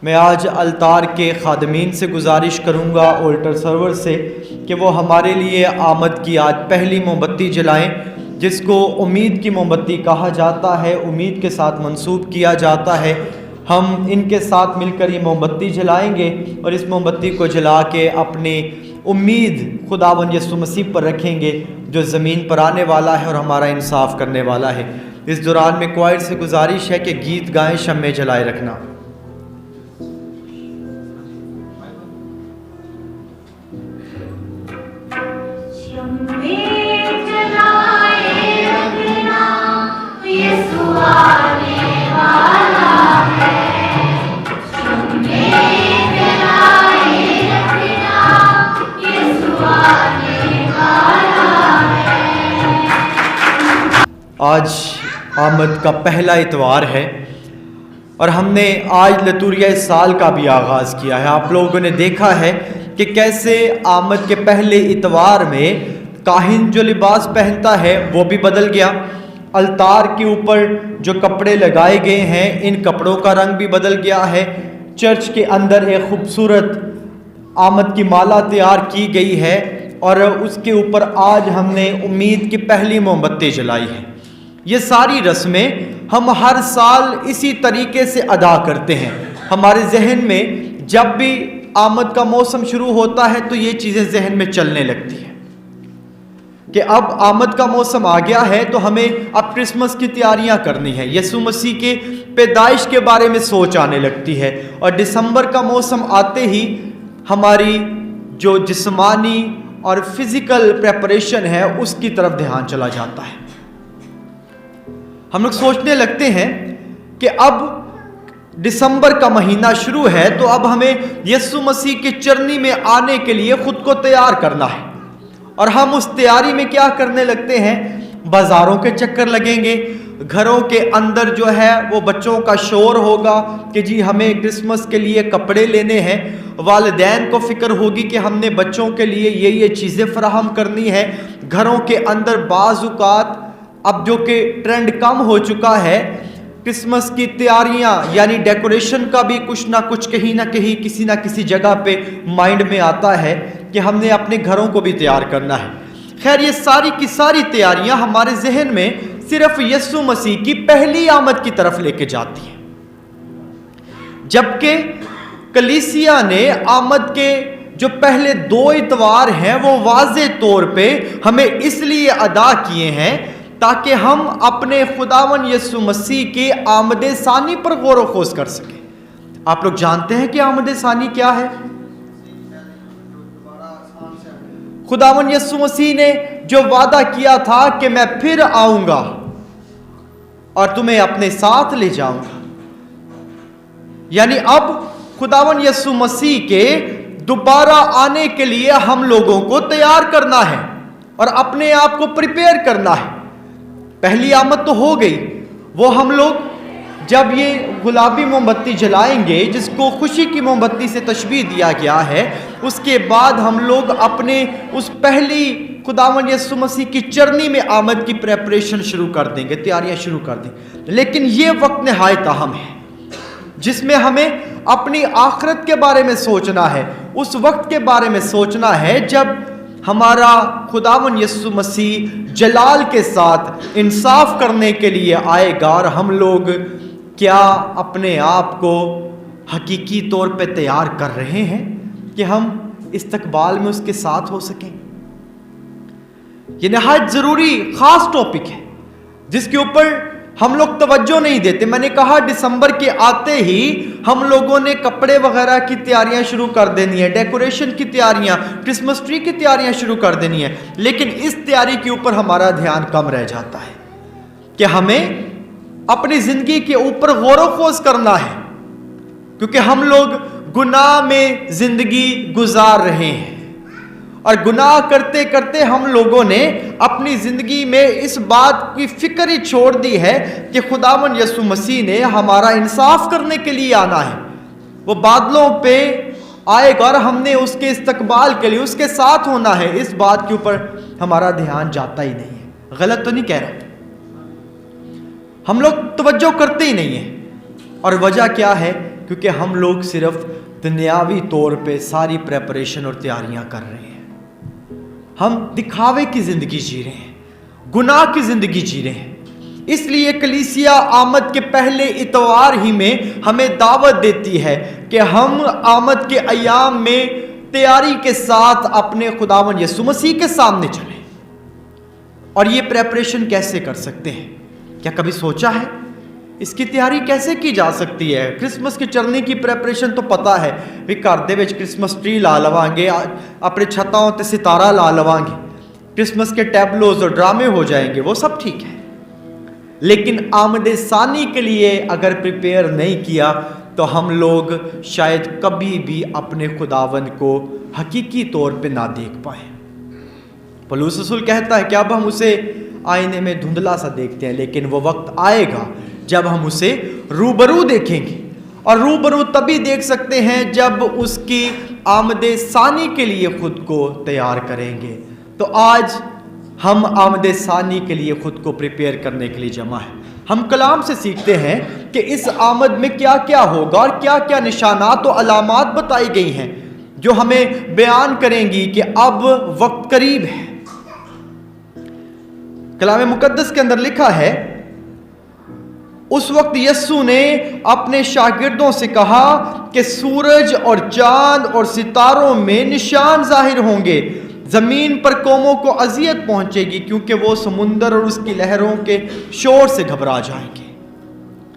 میں آج التار کے خادمین سے گزارش کروں گا آلٹر سرور سے کہ وہ ہمارے لیے آمد کی آج پہلی موم بتی جلائیں، جس کو امید کی موم بتی کہا جاتا ہے، امید کے ساتھ منسوب کیا جاتا ہے۔ ہم ان کے ساتھ مل کر یہ موم بتی جلائیں گے اور اس موم بتی کو جلا کے اپنی امید خداوند یسوع مسیح پر رکھیں گے، جو زمین پر آنے والا ہے اور ہمارا انصاف کرنے والا ہے۔ اس دوران میں کوائر سے گزارش ہے کہ گیت گائیں، شمع جلائے رکھنا۔ آج آمد کا پہلا اتوار ہے اور ہم نے آج لتوریہ سال کا بھی آغاز کیا ہے۔ آپ لوگوں نے دیکھا ہے کہ کیسے آمد کے پہلے اتوار میں کاہن جو لباس پہنتا ہے وہ بھی بدل گیا، التار کے اوپر جو کپڑے لگائے گئے ہیں ان کپڑوں کا رنگ بھی بدل گیا ہے۔ چرچ کے اندر ایک خوبصورت آمد کی مالا تیار کی گئی ہے اور اس کے اوپر آج ہم نے امید کی پہلی موم بتی جلائی ہے۔ یہ ساری رسمیں ہم ہر سال اسی طریقے سے ادا کرتے ہیں۔ ہمارے ذہن میں جب بھی آمد کا موسم شروع ہوتا ہے تو یہ چیزیں ذہن میں چلنے لگتی ہیں کہ اب آمد کا موسم آ گیا ہے تو ہمیں اب کرسمس کی تیاریاں کرنی ہے، یسوع مسیح کے پیدائش کے بارے میں سوچ آنے لگتی ہے، اور دسمبر کا موسم آتے ہی ہماری جو جسمانی اور فزیکل پریپریشن ہے اس کی طرف دھیان چلا جاتا ہے۔ ہم لوگ سوچنے لگتے ہیں کہ اب دسمبر کا مہینہ شروع ہے تو اب ہمیں یسوع مسیح کے چرنی میں آنے کے لیے خود کو تیار کرنا ہے، اور ہم اس تیاری میں کیا کرنے لگتے ہیں؟ بازاروں کے چکر لگیں گے، گھروں کے اندر جو ہے وہ بچوں کا شور ہوگا کہ جی ہمیں کرسمس کے لیے کپڑے لینے ہیں، والدین کو فکر ہوگی کہ ہم نے بچوں کے لیے یہ چیزیں فراہم کرنی ہے۔ گھروں کے اندر بعض اوقات اب جو کہ ٹرینڈ کم ہو چکا ہے، کرسمس کی تیاریاں یعنی ڈیکوریشن کا بھی کچھ نہ کچھ کہیں نہ کہیں کسی نہ کسی جگہ پہ مائنڈ میں آتا ہے کہ ہم نے اپنے گھروں کو بھی تیار کرنا ہے۔ خیر، یہ ساری کی ساری تیاریاں ہمارے ذہن میں صرف یسوع مسیح کی پہلی آمد کی طرف لے کے جاتی ہیں، جبکہ کلیسیا نے آمد کے جو پہلے 2 اتوار ہیں وہ واضح طور پہ ہمیں اس لیے ادا کیے ہیں تاکہ ہم اپنے خداوند یسوع مسیح کے آمد ثانی پر غور و خوض کر سکیں۔ آپ لوگ جانتے ہیں کہ آمد ثانی کیا ہے؟ خداوند یسوع مسیح نے جو وعدہ کیا تھا کہ میں پھر آؤں گا اور تمہیں اپنے ساتھ لے جاؤں گا، یعنی اب خداوند یسوع مسیح کے دوبارہ آنے کے لیے ہم لوگوں کو تیار کرنا ہے اور اپنے آپ کو پریپیئر کرنا ہے۔ پہلی آمد تو ہو گئی، وہ ہم لوگ جب یہ گلابی موم بتی جلائیں گے جس کو خوشی کی موم بتی سے تشبیہ دیا گیا ہے، اس کے بعد ہم لوگ اپنے اس پہلی خداوند یسوع مسیح کی چرنی میں آمد کی پریپریشن شروع کر دیں گے، تیاریاں شروع کر دیں گے۔ لیکن یہ وقت نہایت اہم ہے جس میں ہمیں اپنی آخرت کے بارے میں سوچنا ہے، اس وقت کے بارے میں سوچنا ہے جب ہمارا خداوند یسوع مسیح جلال کے ساتھ انصاف کرنے کے لیے آئے گا، اور ہم لوگ کیا اپنے آپ کو حقیقی طور پہ تیار کر رہے ہیں کہ ہم استقبال میں اس کے ساتھ ہو سکیں؟ یہ نہایت ضروری خاص ٹاپک ہے جس کے اوپر ہم لوگ توجہ نہیں دیتے۔ میں نے کہا دسمبر کے آتے ہی ہم لوگوں نے کپڑے وغیرہ کی تیاریاں شروع کر دینی ہے، ڈیکوریشن کی تیاریاں، کرسمس ٹری کی تیاریاں شروع کر دینی ہے، لیکن اس تیاری کے اوپر ہمارا دھیان کم رہ جاتا ہے کہ ہمیں اپنی زندگی کے اوپر غور و خوض کرنا ہے، کیونکہ ہم لوگ گناہ میں زندگی گزار رہے ہیں، اور گناہ کرتے کرتے ہم لوگوں نے اپنی زندگی میں اس بات کی فکر ہی چھوڑ دی ہے کہ خداوند یسوع مسیح نے ہمارا انصاف کرنے کے لیے آنا ہے، وہ بادلوں پہ آئے گا اور ہم نے اس کے استقبال کے لیے اس کے ساتھ ہونا ہے۔ اس بات کے اوپر ہمارا دھیان جاتا ہی نہیں ہے۔ غلط تو نہیں کہہ رہا، ہم لوگ توجہ کرتے ہی نہیں ہیں، اور وجہ کیا ہے؟ کیونکہ ہم لوگ صرف دنیاوی طور پہ ساری پریپریشن اور تیاریاں کر رہے ہیں. ہم دکھاوے کی زندگی جی رہے ہیں, گناہ کی زندگی جی رہے ہیں. اس لیے کلیسیا آمد کے پہلے اتوار ہی میں ہمیں دعوت دیتی ہے کہ ہم آمد کے ایام میں تیاری کے ساتھ اپنے خداوند یسوع مسیح کے سامنے چلیں. اور یہ پریپریشن کیسے کر سکتے ہیں؟ کیا کبھی سوچا ہے اس کی تیاری کیسے کی جا سکتی ہے؟ کرسمس کے چلنے کی پریپریشن تو پتا ہے بھی گھر دے وچ کرسمس ٹری لا لواਂਗੇ, اپنے چھتاں تے ستارہ لا لواਂਗੇ, کرسمس کے ٹیبلوز اور ڈرامے ہو جائیں گے, وہ سب ٹھیک ہے. لیکن آمد ثانی کے لیے اگر پریپیئر نہیں کیا تو ہم لوگ شاید کبھی بھی اپنے خداوند کو حقیقی طور پہ نہ دیکھ پائیں. پولس رسول کہتا ہے کہ اب ہم اسے آئینے میں دھندلا سا دیکھتے ہیں, لیکن وہ وقت آئے گا جب ہم اسے روبرو دیکھیں گے. اور روبرو تبھی دیکھ سکتے ہیں جب اس کی آمد ثانی کے لیے خود کو تیار کریں گے. تو آج ہم آمد ثانی کے لیے خود کو پریپیئر کرنے کے لیے جمع ہیں. ہم کلام سے سیکھتے ہیں کہ اس آمد میں کیا کیا ہوگا اور کیا کیا نشانات و علامات بتائی گئی ہیں جو ہمیں بیان کریں گی کہ اب وقت قریب ہے. کلام مقدس کے اندر لکھا ہے, اس وقت یسوع نے اپنے شاگردوں سے کہا کہ سورج اور چاند اور ستاروں میں نشان ظاہر ہوں گے, زمین پر قوموں کو اذیت پہنچے گی کیونکہ وہ سمندر اور اس کی لہروں کے شور سے گھبرا جائیں گے.